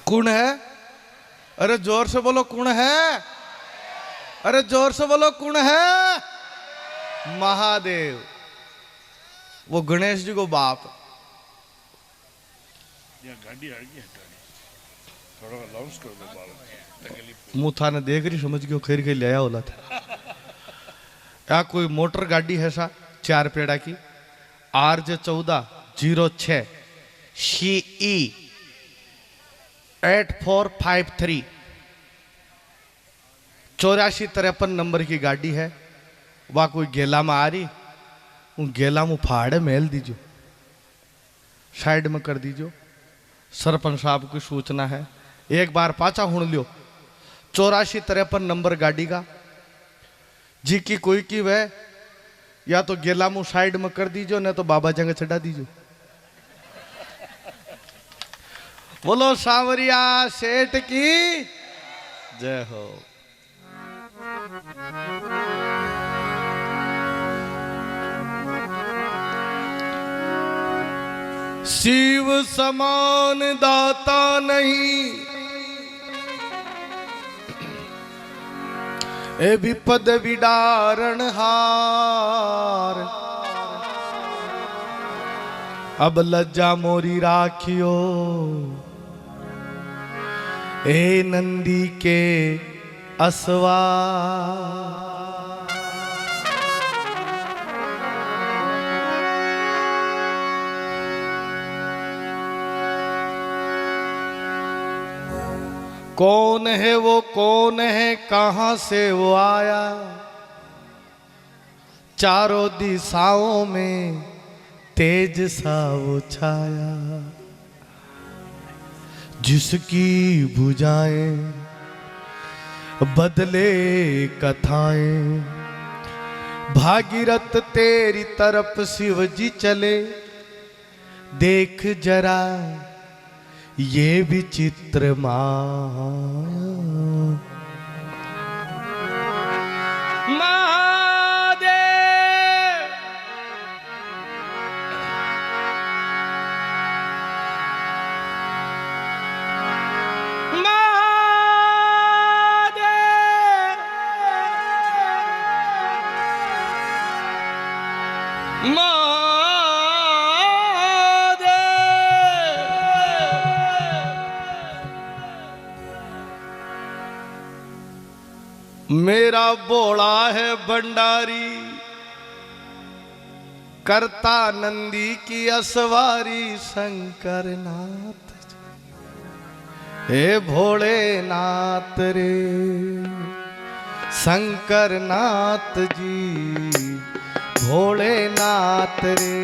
कौन है? अरे जोर से बोलो कौन है? अरे जोर से बोलो कौन है? महादेव, वो गणेश जी को बाप। गाड़ी आ गई, थोड़ा अनाउंस कर दो बालक। मुँह ने देख रही, समझ गयो खैर के ले आया होला था। या कोई मोटर गाड़ी है सा 4 पेड़ा की, RJ1406 CE 8453 8453 नंबर की गाड़ी है। वह कोई गेला में आ रही, उन गेला में फाड़े मेल दीजो, साइड में कर दीजो। सरपंच साहब की सूचना है, एक बार पाचा हुण लियो। 8453 नंबर गाड़ी का जी की कोई की वह या तो गेला मुंह साइड में कर दीजो, न तो बाबा जंग चढ़ा दीजो। बोलो सांवरिया सेठ की जय हो। शिव समान दाता नहीं, ए विपद विडारण हार। अब लज्जा मोरी राखियो, ए नंदी के असवा। कौन है वो, कौन है, कहां से वो आया? चारों दिशाओं में तेज सा वो छाया। जिसकी भुजाएं बदले कथाएं, भागीरथ तेरी तरफ शिव जी चले। देख जरा ये विचित्र माया। महादेव मेरा बोला है भंडारी, करता नंदी की असवारी। शंकर नाथ हे भोलेनाथ रे, शंकर नाथ जी भोलेनाथ रे।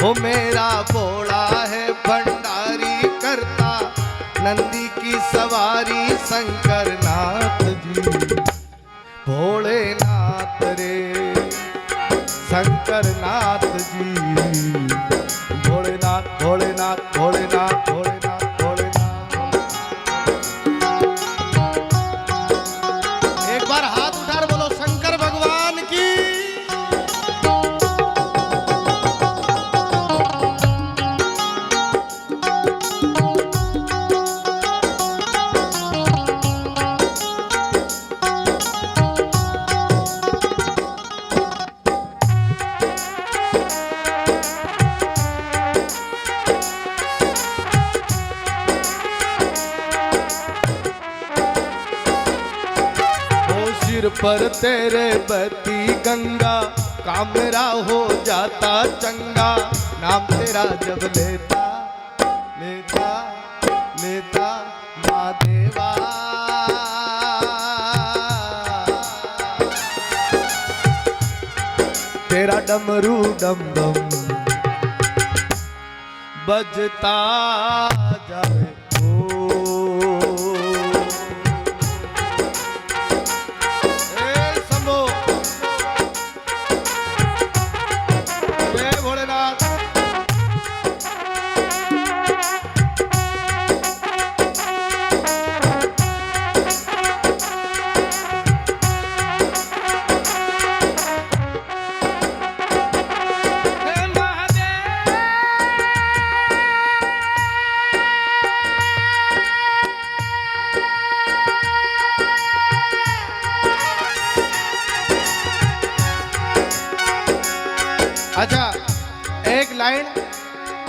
वो मेरा बोला है भंडारी, करता नंदी की सवारी। शंकर नाथ जी भोलेनाथ रे, शंकर नाथ जी भोलेनाथ भोलेनाथ भोलेनाथ भोलेनाथ भोलेनाथ। एक बार हाथ उठा बोलो शंकर भगवान की। सिर पर तेरे बहती गंगा, कामरा हो जाता चंगा। नाम तेरा जब लेता लेता लेता महादेवा। तेरा डमरू डम डम बजता जाए।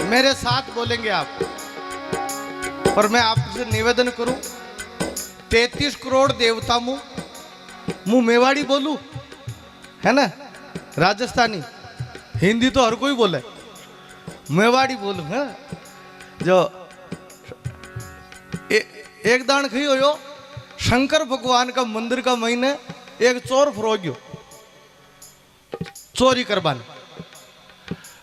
मेरे साथ बोलेंगे आप। और मैं आपसे निवेदन करूं, 33 करोड़ देवता मुंह मेवाड़ी बोलूं, है ना, राजस्थानी, हिंदी तो हर कोई बोले, मेवाड़ी बोलूं, है जो एक दान खी हो शंकर भगवान का मंदिर का महीने एक चोर फरो गयो, चोरी करवाने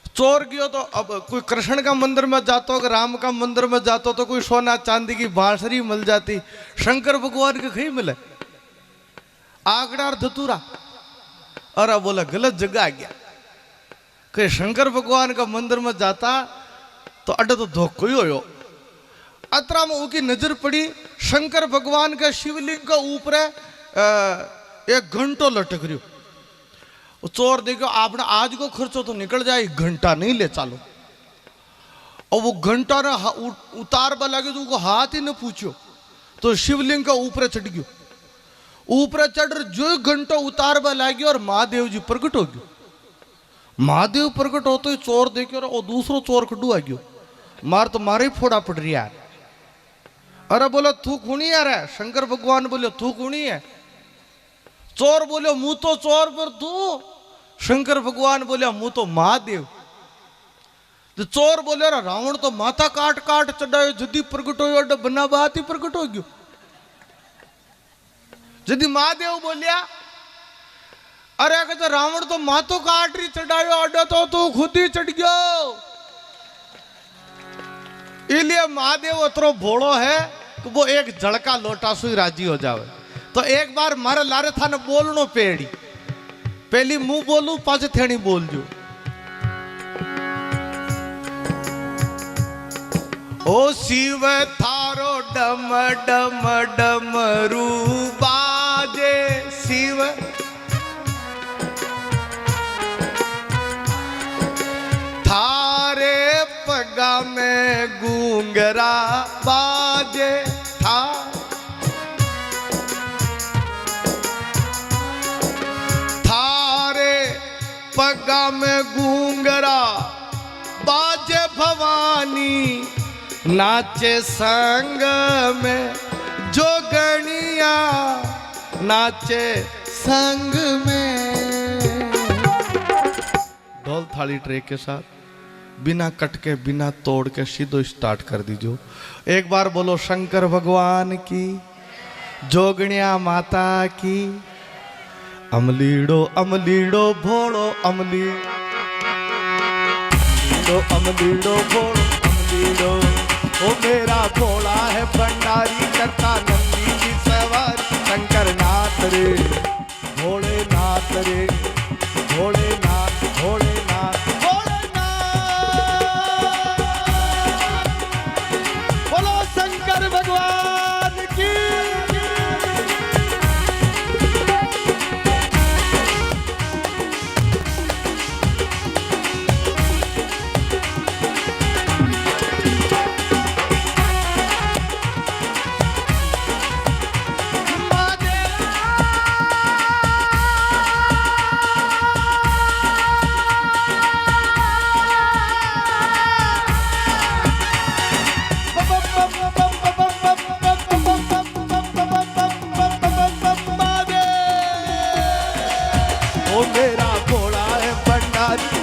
चोर गयो। तो अब कोई कृष्ण का मंदिर में जातो, राम का मंदिर में जातो तो कोई सोना चांदी की बांसुरी मिल जाती, शंकर भगवान के खी मिले आगड़ार धतूरा। अरे बोला गलत जगह आ गया, कि शंकर भगवान का मंदिर में जाता तो अड्डा तो धोखो ही हो। अतरा में उनकी नजर पड़ी शंकर भगवान के शिवलिंग का ऊपर एक घंटो लटक रही। चोर देखो आपने आज को खर्चो तो निकल जाए, 1 घंटा नहीं ले चालो। और वो घंटा ना उतार बा लगे तो उनको हाथ ही न पूछो तो शिवलिंग का ऊपर चढ़ गयो। ऊपर चढ़ जो घंटा उतार बा लगी और महादेव जी प्रकट हो गयो। महादेव प्रकट होते ही चोर देखे और दूसरो चोर कड्डू आ गयो, मार तो मारे ही फोड़ा पड़ रही यार। अरे बोलो तू कौनी यार है? शंकर भगवान बोले तू कौनी है? चोर बोले मुंह तो चोर पर तू। शंकर भगवान बोले मुंह तो महादेव। तो चोर बोले रावण तो माथा काट काट चढ़ायो, जदी प्रकट हो बना बात ही प्रकट हो गयो। जदी महादेव बोलिया अरे कहते रावण तो माथो काट रही चढ़ायो, अड्डा तो तू खुद ही चढ़ गयो। इसलिए महादेव उतरो भोड़ो है कि वो एक झड़का लोटा सुई राजी हो जावे। तो एक बार मारे लारे था ने बोलनो पेड़ी, पहली मुंह बोलू पाछे थेणी बोल जो। ओ शिव थारो डम डम डमरू बाजे, शिव थारे पगा में गूंगरा बाजे था। थारे पगा में गूंगरा बाजे भवानी, नाचे संग में जोगणिया, नाचे संग में। ढोल थाली ट्रैक के साथ बिना कट के बिना तोड़ के सीधो स्टार्ट कर दीजिए। एक बार बोलो शंकर भगवान की, जोगणिया माता की। अमलीड़ो अमलीड़ो भोड़ो अमली, अमलीड़ो भोड़ो अमलीड़ो, ओ मेरा भोला है भंडारी, करता नंदी की सवारी। शंकर नाथ रे भोलेनाथ रे, भोलेनाथ भोलेनाथ बोलो शंकर भगवान की।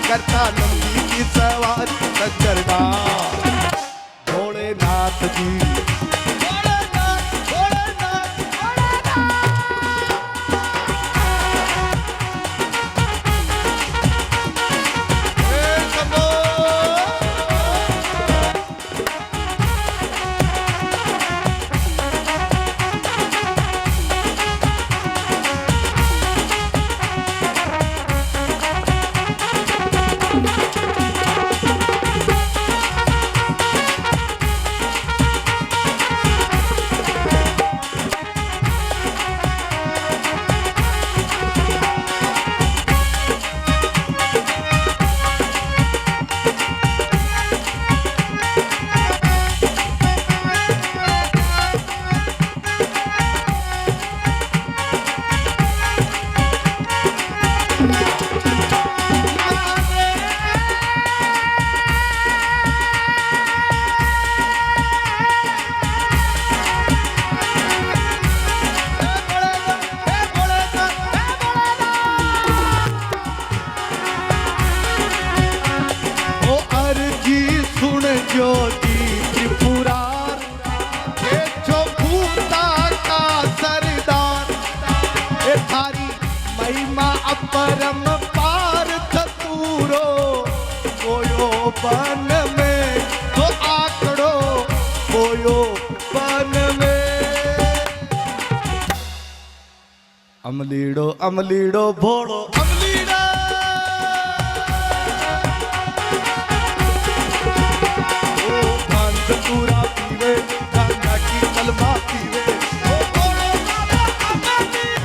करता नंदी की सवारी, शंकर नाथ भोलेनाथ जी। पान में अमलीड़ो अमलीड़ो भोड़ो अमलीड़ा ओ भान पूरा पीवे गांजा की कलमा पीवे ओ भोड़ो बाबा अमलीड़ा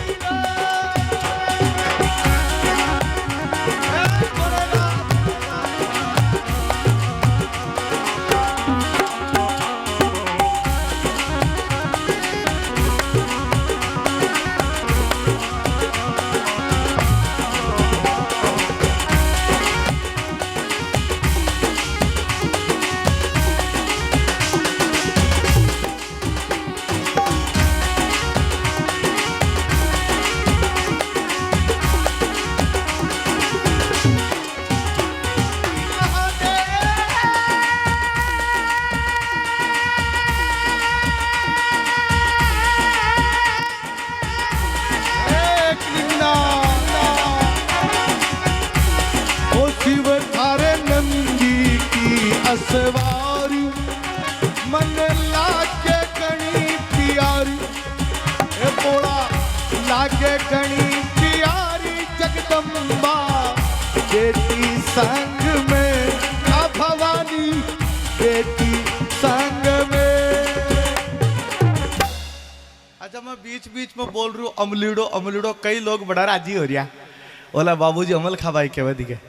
सवारी मन लागे कणी प्यारी ए बोला लागे कणी प्यारी जगदम्बा बेटी संग में आ भवानी बेटी संग में। अच्छा मैं बीच बीच में बोल रहा हूँ अमलीड़ो अमलीड़ो, कई लोग बड़ा राजी हो रिया बोला बाबूजी अमल खा भाई कहवा दिखे।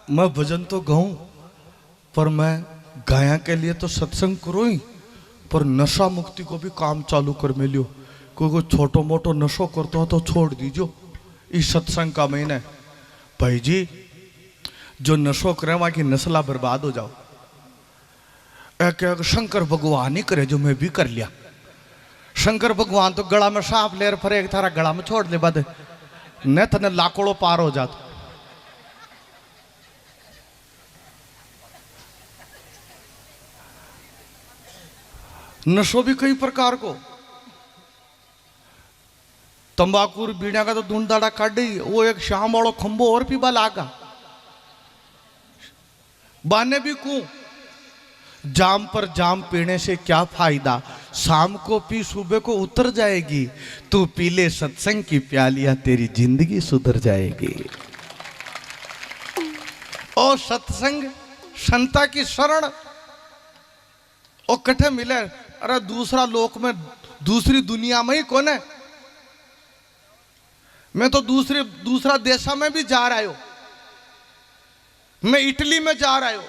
मैं भजन तो गाऊं पर मैं गाया के लिए तो सत्संग करो ही, पर नशा मुक्ति को भी काम चालू कर मिलियो। कोई छोटो मोटो नशो करते हो तो छोड़ दीजियो इस सत्संग का महीना। भाई जी जो नशो करे वहां की नस्ला बर्बाद हो जाओ। एक शंकर भगवान ही करे जो मैं भी कर लिया। शंकर भगवान तो गला में सांप लेर फरे एक थारा गला में छोड़ ले बाद न तने लाखों पार हो जाता। नशो भी कई प्रकार को, तंबाकू बीड़ा का तो धुंध दाड़ा काट ही, वो एक शाम वालों खंबो और पीबा लागा बाने भी कू। जाम पर जाम पीने से क्या फायदा, शाम को पी सुबह को उतर जाएगी। तू पी ले सत्संग की प्यालियां तेरी जिंदगी सुधर जाएगी। ओ सत्संग संता की शरण ओ कठे मिले। अरे दूसरा लोक में दूसरी दुनिया में ही कौन है। मैं तो दूसरा देशा में भी जा रहा हूं। मैं इटली में जा रहा हूं।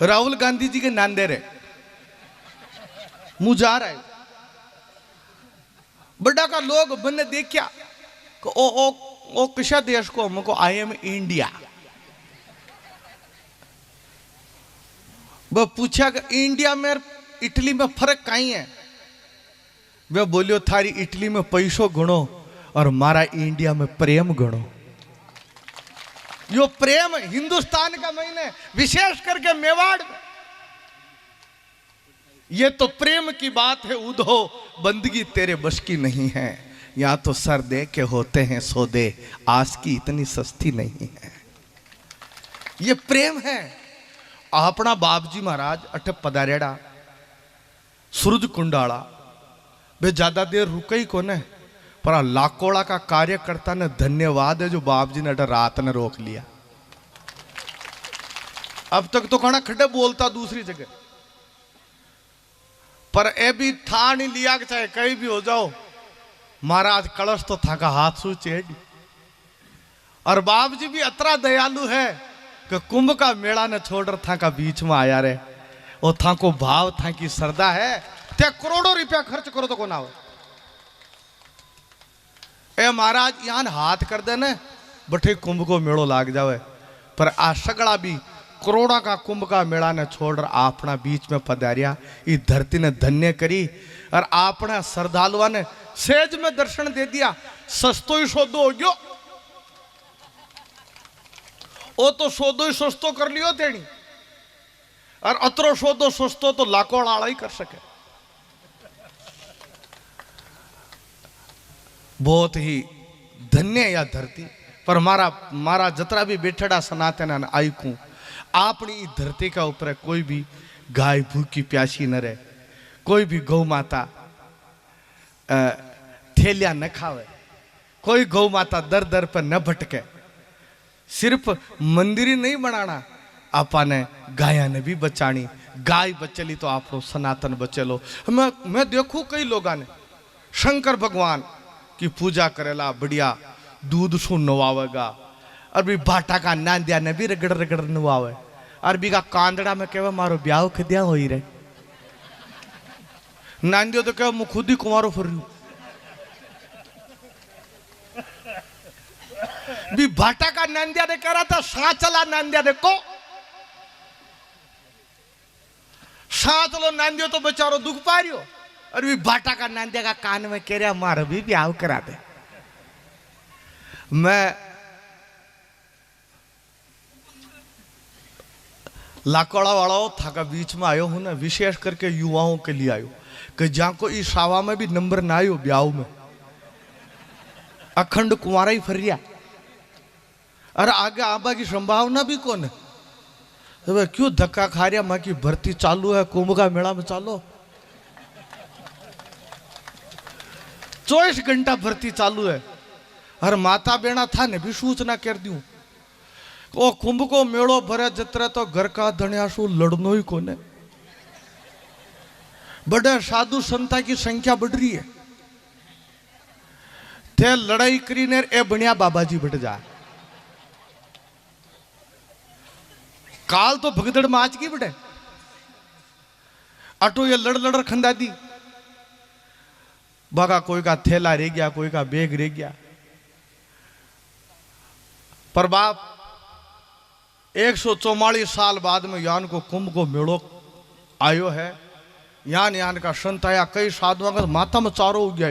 राहुल गांधी जी के नांदेड़ है मुझे जा रहा है। बड़ा का लोग मैंने देखा ओ किसा देश को हमको आई एम इंडिया। वह पूछा कि इंडिया में इटली में फर्क कहीं है। वह बोलियो थारी इटली में पैसों गणो और मारा इंडिया में प्रेम गणो। यो प्रेम हिंदुस्तान का महीने विशेष करके मेवाड़ में ये तो प्रेम की बात है। उधो बंदगी तेरे बस की नहीं है। या तो सर दे के होते हैं सौदे, आस की इतनी सस्ती नहीं है। ये प्रेम है। अपना बाप जी महाराज अठ पधारेड़ा सूरज कुंडाला वे ज्यादा देर रुके ही कोने, पर लाकोड़ा का कार्यकर्ता ने धन्यवाद है जो बाप जी ने अठ रात ने रोक लिया। अब तक तो खाना खड्डे बोलता दूसरी जगह, पर ए भी था नहीं लिया कि चाहे कहीं भी हो जाओ महाराज कलश तो था का हाथ सूचे। और बाप जी भी अतरा दयालु है कि कुंभ का मेला ने छोड़ था का बीच में आया रे। वो था को भाव था की श्रद्धा है ते करोड़ों रुपया खर्च करो तो को ना हो। ए महाराज यहाँ हाथ कर देने बठे कुंभ को मेड़ो लाग जावे। पर आ सगड़ा भी करोड़ा का कुंभ का मेला ने छोड़ अपना बीच में पधारिया। इस धरती ने धन्य करी और अपना श्रद्धालुआ ने सेज में दर्शन दे दिया। सस्तो ही सौदो हो गयो। ओ तो सौदो ही सस्तो कर लियो तेणी, और अतरो सौदो सस्तो तो लाखों आला ही कर सके। बहुत ही धन्य या धरती। पर मारा जतरा भी बेठड़ा सनातन आईकू अपनी धरती का ऊपर कोई भी गाय भूखी प्यासी न रहे, कोई भी गौ माता ठेलिया न खावे, कोई गौ माता दर दर पर न भटके। सिर्फ मंदिर ही नहीं बनाना, आपा ने गाया ने भी बचानी। गाय बचेली तो आप सनातन बचेलो। मैं देखूं कई लोगों ने शंकर भगवान की पूजा करेला, बढ़िया दूध सु नवावेगा, और भी भाटा का नांदिया ने भी रगड़ रगड़ नवावे, और भी का कांदड़ा में कहे मारो ब्याह खदिया हो ही रहे। नांदियो तो कहे मैं खुद ही कुमारो फिर लू। भी भाटा का नांदिया ने कह रहा था साचला नांदिया ने को साचलो नांदियो तो बेचारो दुख पा रही हो, और भी भाटा का नांदिया का कान में कह रहा मारो भी ब्याह करा दे। मैं लाकड़ा वाला था का बीच में आयो हूं ना, विशेष करके युवाओं के लिए आयो कि जहां को इस सावा में भी नंबर ना आयो ब्याह में, अखंड कुमारा ही फरिया, अरे आगे आबा की संभावना भी कौन है। तो भाई क्यों धक्का खा रहा, माँ की भर्ती चालू है, कुंभ का मेला में चालो 24 घंटा भर्ती चालू है। हर माता बेना था ने भी सूचना कर दूं, ओ कुंभ को मेड़ो भरे जतरे तो घर का धनियासु लड़नो ही कोने। बड़े साधु संता की संख्या बढ़ रही है, थे लड़ाई करी ने ए बनिया बाबा जी बट जा। काल तो भगदड़ माच की बटे अटो ये लड़ लड़ खंदा दी बागा, कोई का थैला रह गया, कोई का बैग रह गया। पर बाप 144 साल बाद में यान को कुंभ को मेड़ो आयो है। यान यान का संत आया, कई साधुओं का माता में चारो हो गया,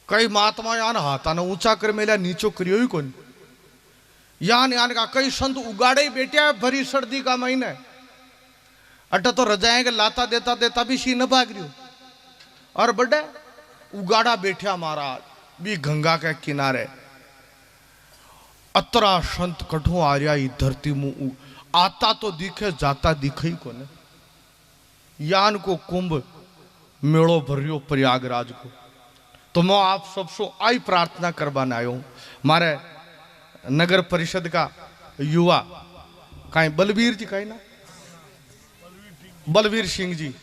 कई महात्मा यान हाथा ने ऊंचा कर मेला नीचो करियो ही कौन। यान यान का कई संत उगाड़े ही बैठा है भरी सर्दी का महीने, अटा तो रजाएं के लाता देता देता भी सी न भाग रही हो, और बड़े उगाड़ा बैठा महाराज भी गंगा के किनारे। अतरा संत कठो आ रहा धरती मुंह, आता तो दिखे जाता दिखे ही कोने। यान को कुंभ मेड़ो भरियो प्रयागराज को, तो मैं आप सबसे आई प्रार्थना करवाने आयो हूं। मारे नगर परिषद का युवा कहीं बलबीर जी कहीं ना, बलबीर सिंह जी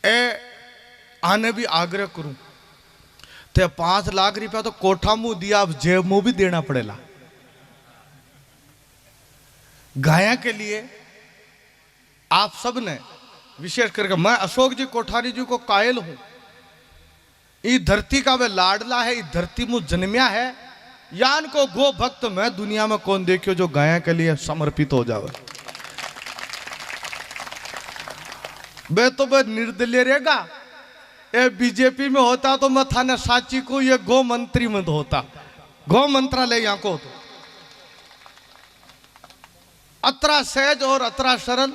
ए आने भी आग्रह करूं ते 5 लाख रुपया तो कोठा मुंह दिया, अब जेब मुंह भी देना पड़ेगा। गाया के लिए आप सब ने विशेष करके, मैं अशोक जी कोठारी जी को कायल हूं, इस धरती का वे लाडला है, इस धरती मुझ जन्मिया है। यान को गो भक्त मैं दुनिया में कौन देखियो जो गाया के लिए समर्पित हो जावे। बे तो बे निर्दलीय रहेगा, ये बीजेपी में होता तो मैं थाने साची को ये गो मंत्री में होता, गो मंत्रालय यहां को तो अतरा सहज और अतरा सरल।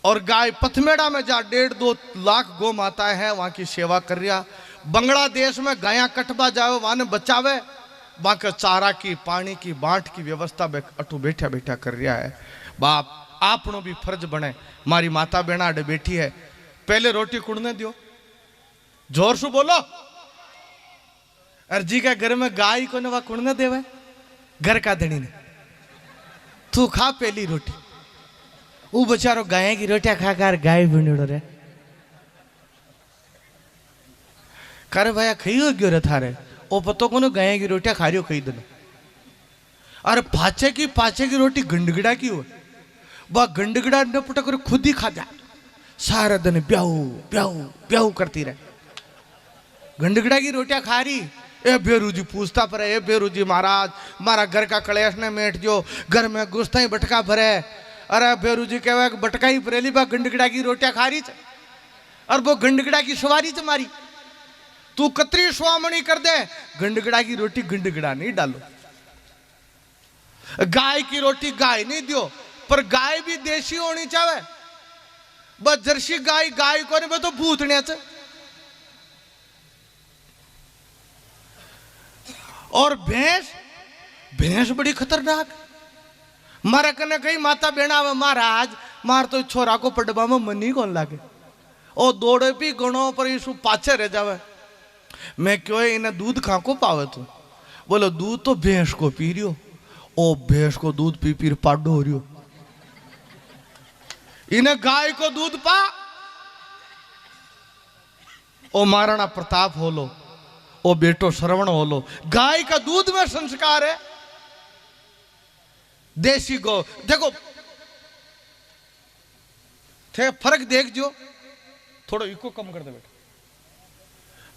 और गाय पथमेड़ा में जा 1.5-2 लाख गो माताएं हैं, वहां की सेवा कर रहा। बांग्लादेश में गाया कटबा जावे, वहां ने बचावे, वहां के चारा की पानी की बांट की व्यवस्था अटू बैठा बैठा कर रहा है। बाप आपनो भी फर्ज बने, मारी माता बेना अडे बैठी है, पहले रोटी कुड़ने दियो, जोर से बोलो। अर्जी के घर में गाय को ने वह कुड़ने देवे, घर का धनी ने तू खा पहली रोटी। वो बेचारो गाय की रोटियां खाकर गाय बनिड़ो रे, करे भाया खाई हो गयो रे थारे, ओ पतो को गाय की रोटियां खा रही हो खाई देना। अरे पाचे की रोटी गंडगड़ा की हो, वह गंडगड़ा न पटक खुद ही खा जा, सारा दिन ब्याऊ ब्याऊ ब्याऊ करती रहे। गंडगड़ा की रोटियां खा रही, ए बेरू जी पूछता पर, ए बेरू जी महाराज मारा घर का कलेश ने मेट जो, घर में गुस्ता ही बटका भरे। अरे बेरू जी कहे बटका ही भरेली बा गंडगड़ा की रोटियां खा रही, और वो गंडगड़ा की सवारी च मारी। तू कतरी स्वामणी कर दे, गंडगड़ा की रोटी गंडगड़ा नहीं डालो। गाय की रोटी गाय नहीं दियो, पर गाय भी देशी होनी चाहिए। बस जर्सी गाय गाय को नहीं, तो भूतने और भैंस भैंस बड़ी खतरनाक। मारे कने कई माता बेना में महाराज मार तो छोरा को पडबा में मनी कौन लागे, ओ दौड़े भी गणों पर यीशु पाछे रह जावे। मैं क्यों इन्हें दूध खा को पावे तू? बोलो दूध तो भैंस को पी रियो। ओ भैंस को दूध पी पी पाडो हो रियो। इन्हें गाय को दूध पा। ओ महाराणा प्रताप हो लो, ओ बेटो श्रवण हो लो, गाय का दूध में संस्कार है। देसी गौ देखो थे फर्क देख जो, थोड़ा इको कम कर दे बेटा,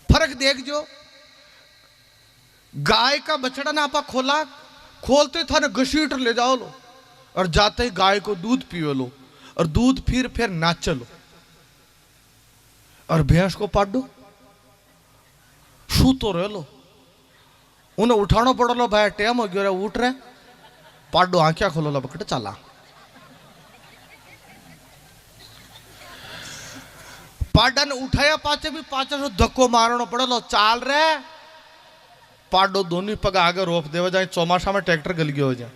फर्क देख जो। गाय का बछड़ा ना आपा खोला, खोलते था ना घसीट ले जाओ लो, और जाते ही गाय को दूध पियो लो, और दूध फिर नाच लो। और भैंस को पाडो शू तो रह लो, उन्हें उठाना पड़ लो, भाई टेम हो गया उठ रहे, पाडो आंखिया खोलो लो बकट चला। पाडा ने उठाया पाचे भी पाचे से धक्को मारना पड़ लो, चाल रहे पाडो दोनों पग आगे रोप देवे जाए, चौमासा में ट्रैक्टर गल गया हो जाए।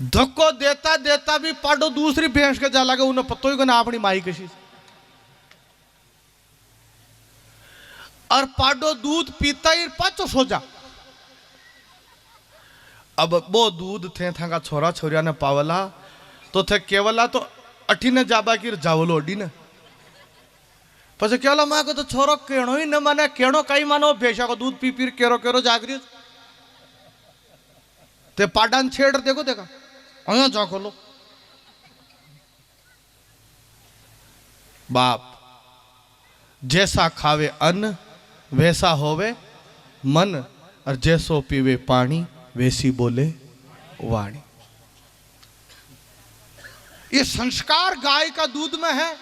धक्को देता देता भी पाडो दूसरी भैंस के जा लगे, उन्हें पतो ही ना अपनी माई कशी। और पाडो दूध पीता ही पाचो सो जा। अब वो दूध थे था का छोरा छोरिया ने पावला तो थे केवला तो अठी ने जाबा की जावलो अडी ने पछे केवला मां को तो छोरो केणो ही न माने, केणो कई मानो भैंसा को दूध पी पी केरो केरो जाग रही ते पाडान छेड़ देखो देखा अया जा खोलो। बाप जैसा खावे अन्न वैसा होवे मन, और जैसो पीवे पानी वैसी बोले वाणी। ये संस्कार गाय का दूध में है।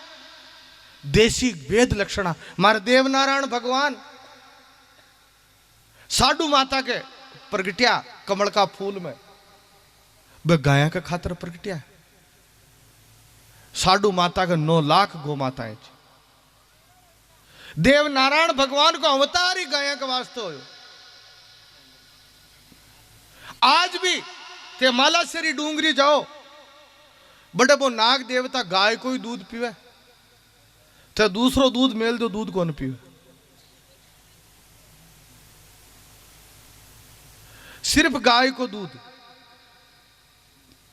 देसी वेद लक्षणा मारे देवनारायण भगवान साधु माता के प्रगटिया कमल का फूल में, वे गाया के खातर प्रगटिया। साधु माता के 9 लाख गौ माताएं, देव नारायण भगवान को अवतार ही गाया के वास्ते हो। आज भी ते मालाश्री डूंगरी जाओ, बड़े वो नाग देवता गाय को ही दूध पीवे, ते दूसरो दूध मेल दो दूध कौन पीवे। सिर्फ गाय को दूध,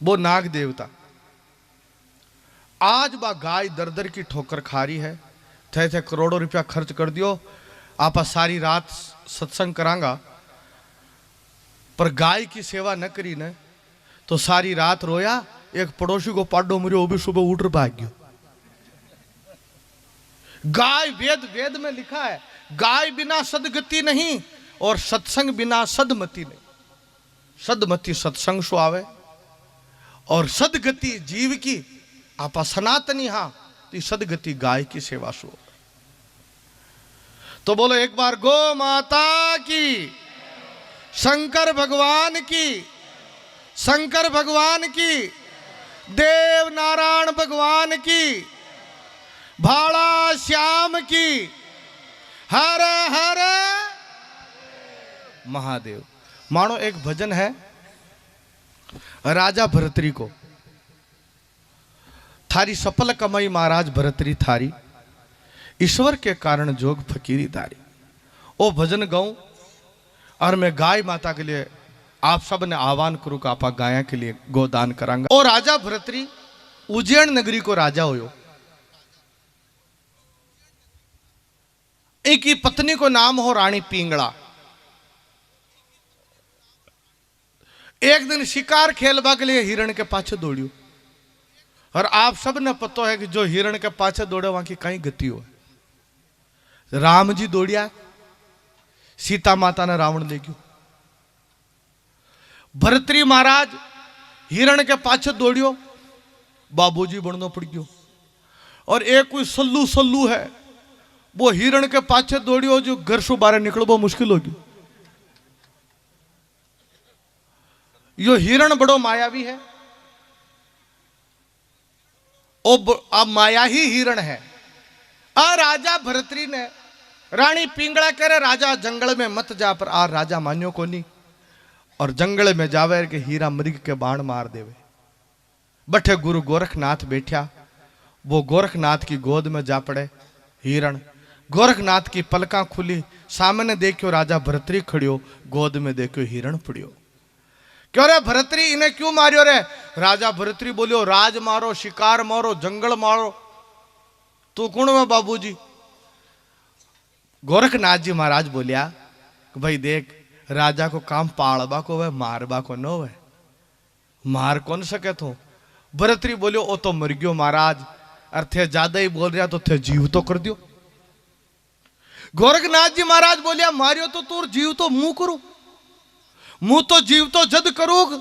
वो नाग देवता। आज बा गाय दर दर की ठोकर खा रही है, थे करोड़ों रुपया खर्च कर दियो, आप सारी रात सत्संग करांगा, पर गाय की सेवा न करी न तो सारी रात रोया। एक पड़ोसी को पाडो मरियो, वो भी सुबह उठ भाग गयो। गाय वेद में लिखा है, गाय बिना सदगति नहीं और सत्संग बिना सदमति नहीं। सदमति सत्संग सो आवे और सदगति जीव की आपा सनातनी, हाँ तो सदगति गाय की सेवा सो। तो बोलो एक बार गो माता की, शंकर भगवान की, शंकर भगवान की, देव नारायण भगवान की, भाड़ा श्याम की, हर हर महादेव। मानो एक भजन है राजा भरतरी को, थारी सफल कमाई महाराज भरतरी थारी, ईश्वर के कारण जोग फकीरी तारी। ओ भजन गाऊं और मैं गाय माता के लिए आप सब ने आह्वान करूं कि आप गाया के लिए गोदान करांगा। और राजा भरतरी उज्जैन नगरी को राजा होयो। एक ही पत्नी को नाम हो रानी पिंगला। एक दिन शिकार खेलवा के लिए हिरण के पाछे दौड़ियो, और आप सब ने पता है कि जो हिरण के पाछे दौड़े वहां की कहीं गति हो। राम जी दौड़िया, सीता माता ने रावण ले गयो। भरतरी महाराज हिरण के पाछे दौड़ियो, बाबूजी बनना पड़ गयो। और एक कोई सल्लू सल्लू है, वो हिरण के पाछे दौड़ियो, जो घर से बाहर निकलबो मुश्किल हो गयो। यो हिरण बड़ो मायावी है, अब माया ही हिरण है। राजा भरतरी ने रानी पिंगला करे राजा जंगल में मत जा, पर आ राजा मान्यो को नहीं और जंगल में जावे के हीरा मृग के बाण मार देवे। बठे गुरु गोरखनाथ बैठा, वो गोरखनाथ की गोद में जा पड़े हिरण। गोरखनाथ की पलका खुली, सामने देखियो राजा भरतरी खड़ियो, गोद में देखियो हिरण पड़ियो। क्यों रे भरतरी, इन्हें क्यों मारियो रे? राजा भरतरी बोलियो, राज मारो, शिकार मारो, जंगल मारो, तू कौन है बाबूजी? गोरखनाथ जी महाराज बोलिया, भाई देख, राजा को काम पालबा को है, मारबा को न है, मार कौन सके तो। भरतरी बोलियो, ओ तो मर गयो महाराज, और थे ज्यादा ही बोल रहा तो थे जीव तो कर दियो। गोरखनाथ जी महाराज बोलिया, मारियो तो तू जीव तो मुंह करू, मुंह तो जीव तो जद करूग,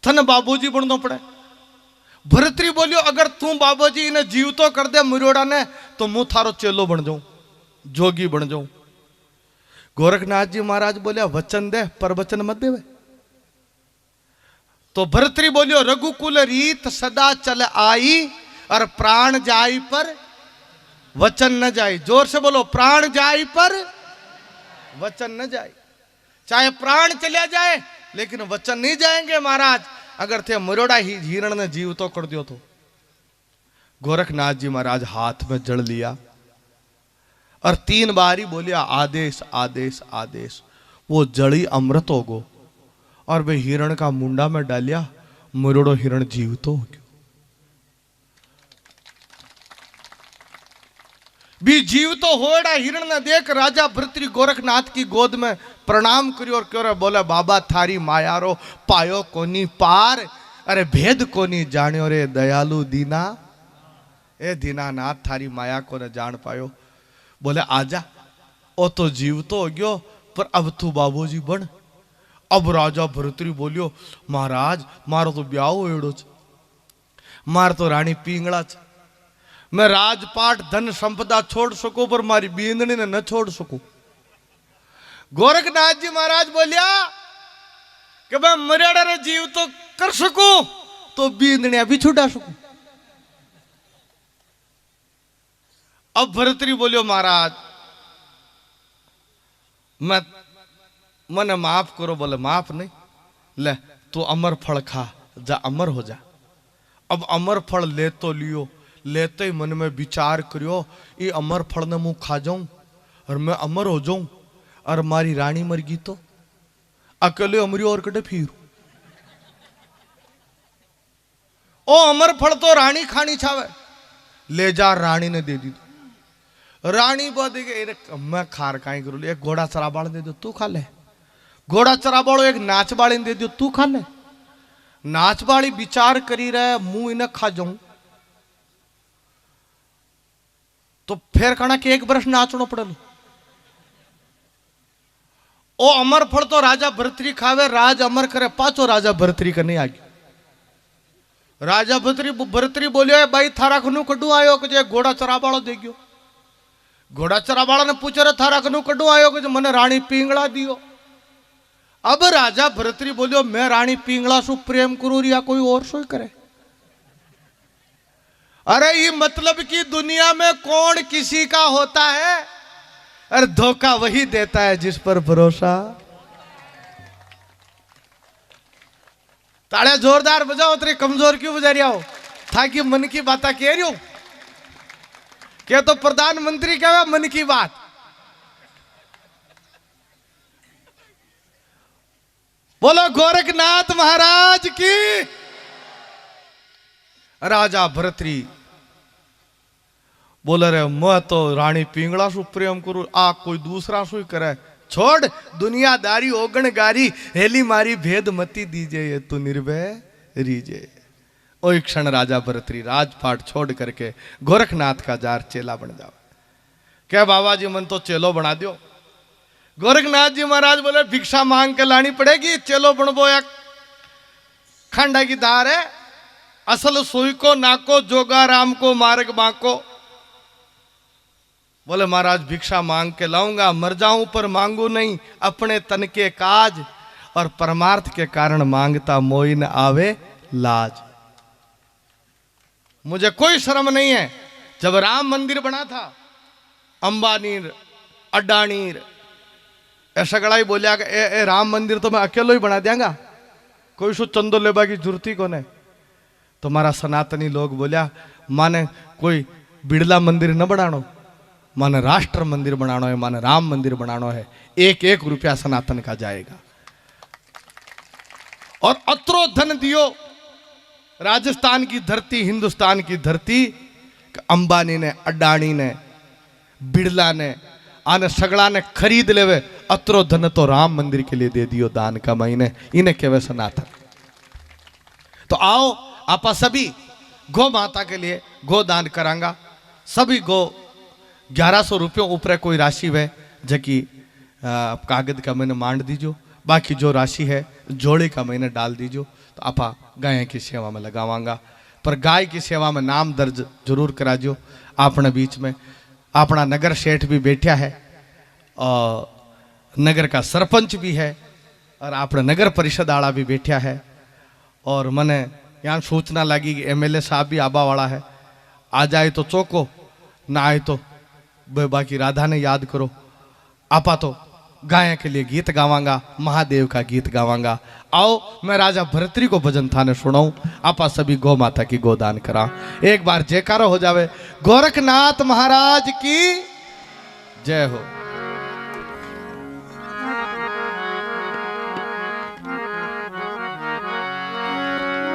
थन बाबूजी बनना पड़े। भरतरी बोलियो, अगर तू बाबूजी ने जीव तो कर दे मुरोड़ा ने, तो मुंह थारो चेलो बन जाऊं, जोगी बन जाऊं। गोरखनाथ जी महाराज बोलिया, वचन दे पर वचन मत देवे। तो भरतरी बोलियो, रघुकुल रीत सदा चल आई, और प्राण जाई पर वचन न जाए। जोर से बोलो, प्राण जाई पर वचन न जाए। चाहे प्राण चला जाए लेकिन वचन नहीं जाएंगे महाराज, अगर थे मरोड़ा ही हिरण ने जीव तो कर दियो तो। गोरखनाथ जी महाराज हाथ में जड़ लिया और 3 बारी बोलिया, आदेश आदेश आदेश। वो जड़ी अमृत हो गो और वे हिरण का मुंडा में डालिया, मरोड़ो हिरण जीव तो हो गयो। भी जीव तो होड़ा हिरण ने देख राजा भरतरी गोरखनाथ की गोद में प्रणाम करियो और क्यों बोले, बाबा थारी मायारो पायो कोनी पार, अरे भेद कोनी जानियो रे दयालु दीना, ए दीनानाथ थारी माया को न जान पायो। बोले, आजा, ओ तो जीव तो हो गयो, पर अब तू बाबूजी बन। अब राजा भरतरी बोलियो, महाराज मारो तो ब्याह होड़ो, मार तो रानी पिंगला, मैं राजपाट धन संपदा छोड़ सकूं, पर मारी बींदनी ने न छोड़ सकूं। गोरखनाथ जी महाराज बोलिया कि मैं मर्यादा रे जीव तो कर सकूं, तो बींदनिया भी छुड़ा सकूं। अब भरतरी बोलियो, महाराज मैं मने माफ करो। बोले, माफ नहीं, ले तू अमर फल खा जा, अमर हो जा। अब अमर फल ले तो लियो, लेते ही मन में विचार करियो, ये अमर फल ने मुंह खा जाऊं और मैं अमर हो जाऊं, और मारी रानी मर गई तो अकेले अमरी और कटे फिर। ओ अमर फल तो रानी खानी छावे, ले जा, रानी ने दे दी। रानी बोल मैं खार काई करूँ, एक घोड़ा चराबाड़ दे दो तू खा ले, घोड़ा चराबाड़ो एक नाच बाड़ी दे दो तू खा ले। नाच बाड़ी विचार करी रहे, मुंह इन्हें खा जाऊं तो फिर कहना कि 1 वर्ष नाचनो पड़े। ओ अमर फल तो राजा भरतरी खावे, राज अमर करे, पाचो राजा भरतरी का नहीं आगे। राजा भरतरी बोलियो, भाई थारा खनू कड्डू आयो कि घोड़ा चराबाड़ो दे गयो। घोड़ा चराबाड़ा ने पूछे, रे थारा खनू कड्डू आयो कि मने रानी पिंगला दियो। अब राजा भरतरी बोलियो, मैं रानी पिंगला सु प्रेम करूं या कोई और सो करे। अरे ये मतलब कि दुनिया में कौन किसी का होता है, अरे धोखा वही देता है जिस पर भरोसा। ताड़ियां जोरदार बजाओ, तेरे कमजोर क्यों बजा रहा हो? था कि मन की बात कह रही हो, क्या तो प्रधानमंत्री क्या है मन की बात। बोलो गोरखनाथ महाराज की। राजा भरतरी बोले, रे मैं तो रानी पिंगला सु प्रेम करूं, आ कोई दूसरा सु करे, छोड़ दुनियादारी ओगण गारी, हेली मारी भेद मती दीजे, ये तू निर्भय रीजे। ओ एक क्षण राजा भरतरी राजपाट छोड़ करके गोरखनाथ का जार चेला बन जाओ। क्या बाबा जी मन तो चेलो बना दियो। गोरखनाथ जी महाराज बोले, भिक्षा मांग के लानी पड़ेगी, चेलो बनबो या खंडा की धार है, असल सुई को नाको, जोगा राम को मार्ग बांको। बोले, महाराज भिक्षा मांग के लाऊंगा, मर जाऊं पर मांगू नहीं, अपने तन के काज और परमार्थ के कारण मांगता मोई न आवे लाज। मुझे कोई शर्म नहीं है। जब राम मंदिर बना था अंबानी अडानी ए सगड़ा ही बोलिया कि ए राम मंदिर तो मैं अकेलो ही बना देंगा, कोई सु चंदो लेबा की जरूरत ही कोने। तो हमारा सनातनी लोग बोलिया माने कोई बिड़ला मंदिर न बनानो, माने राष्ट्र मंदिर बनाना है, माने राम मंदिर बनाना है, 1-1 रुपया सनातन का जाएगा। और अत्रो धन दियो राजस्थान की धरती, हिंदुस्तान की धरती, अंबानी ने, अडानी ने, बिड़ला ने, आने सगड़ा ने खरीद लेवे। अत्रो धन तो राम मंदिर के लिए दे दियो दान का महीने, इन्हें कहवे सनातन। तो आओ आपा सभी गौ माता के लिए गो दान करांगा। सभी गो 1100 रुपयों ऊपर कोई राशि है जबकि कागज का मैंने मांड दीजो, बाकी जो राशि है जोड़े का मैंने डाल दीजो। तो आपा गाय की सेवा में लगावांगा, पर गाय की सेवा में नाम दर्ज जरूर कराजो। अपने बीच में अपना नगर सेठ भी बैठा है और नगर का सरपंच भी है और अपने नगर परिषद आला भी बैठा है। और मने यहाँ सूचना लगी कि MLA साहब भी आबा वाला है, आ जाए तो चौको, ना आए तो बाकी राधा ने याद करो। आपा तो गाय के लिए गीत गावांगा, महादेव का गीत गावांगा। आओ मैं राजा भरतरी को भजन थाने सुनाऊं, आपा सभी गौ माता की गोदान करा। एक बार जयकारा हो जावे, गोरखनाथ महाराज की जय हो।